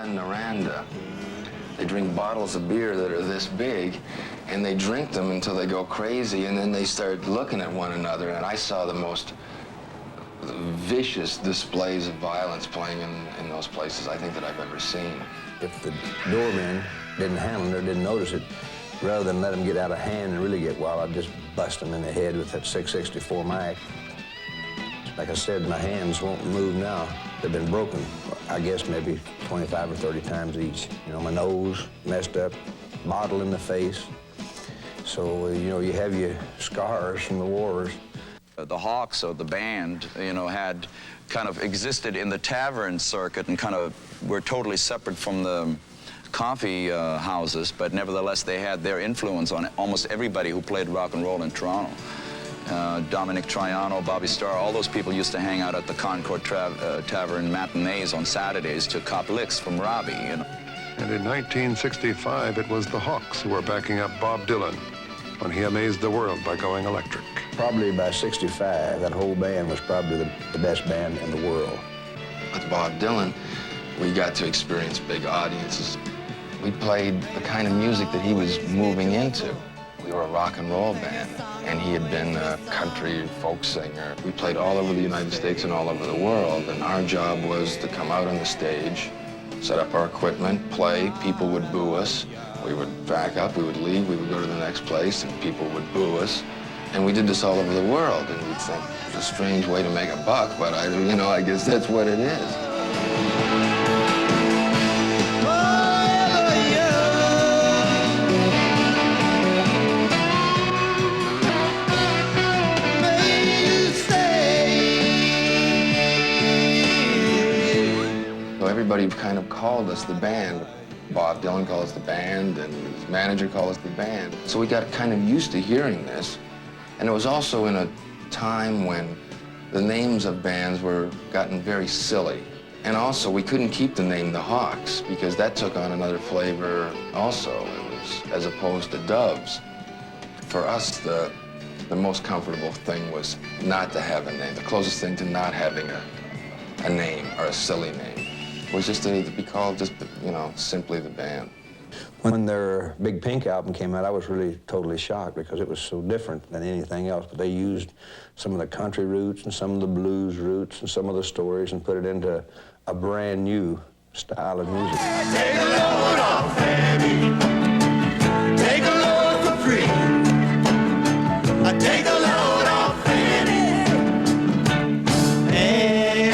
and Miranda. They drink bottles of beer that are this big, and they drink them until they go crazy, and then they start looking at one another, and I saw the most vicious displays of violence playing in those places I think that I've ever seen. If the doorman didn't handle it or didn't notice it, rather than let them get out of hand and really get wild, I'd just bust them in the head with that 664 Mac. Like I said, my hands won't move now. They've been broken, I guess maybe 25 or 30 times each. You know, my nose messed up, bottle in the face. So, you know, you have your scars from the wars. The Hawks, or the band, you know, had kind of existed in the tavern circuit and kind of were totally separate from the coffee houses, but nevertheless they had their influence on almost everybody who played rock and roll in Toronto. Dominic Troiano, Bobby Starr, all those people used to hang out at the Concord Tavern matinees on Saturdays to cop licks from Robbie, you know. And in 1965, it was the Hawks who were backing up Bob Dylan when he amazed the world by going electric. Probably by 65, that whole band was probably the best band in the world. With Bob Dylan, we got to experience big audiences. We played the kind of music that he was moving into. We were a rock and roll band, and he had been a country folk singer. We played all over the United States and all over the world, and our job was to come out on the stage, set up our equipment, play. People would boo us. We would back up, we would leave, we would go to the next place, and people would boo us. And we did this all over the world, and we'd think, it's a strange way to make a buck, but I guess that's what it is. So everybody kind of called us the band. Bob Dylan called us the band, and his manager called us the band. So we got kind of used to hearing this. And it was also in a time when the names of bands were gotten very silly. And also, we couldn't keep the name the Hawks because that took on another flavor also. It was as opposed to Doves. For us, the most comfortable thing was not to have a name. The closest thing to not having a name or a silly name was just to be called just, simply the band. When their Big Pink album came out, I was really totally shocked because it was so different than anything else. But they used some of the country roots and some of the blues roots and some of the stories and put it into a brand new style of music. Take a load off, baby. Take a load for free. Take a load off, baby. Hey.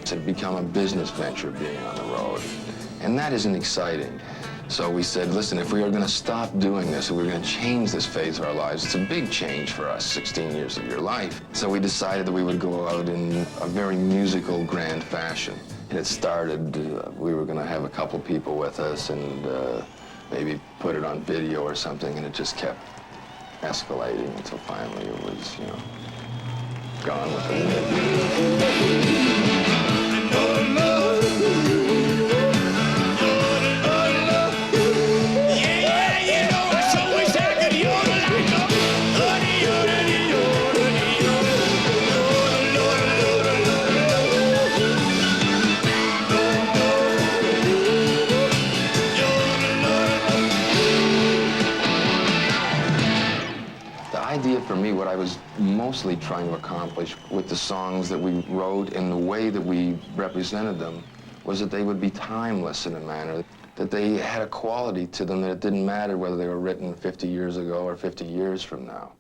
It had become a business venture being on the road. And that isn't exciting. So we said, listen, if we are going to stop doing this, if we're going to change this phase of our lives, it's a big change for us, 16 years of your life. So we decided that we would go out in a very musical, grand fashion. And it started, we were going to have a couple people with us and maybe put it on video or something, and it just kept escalating until finally it was, gone with the wind. For me, what I was mostly trying to accomplish with the songs that we wrote and the way that we represented them was that they would be timeless in a manner, that they had a quality to them that it didn't matter whether they were written 50 years ago or 50 years from now.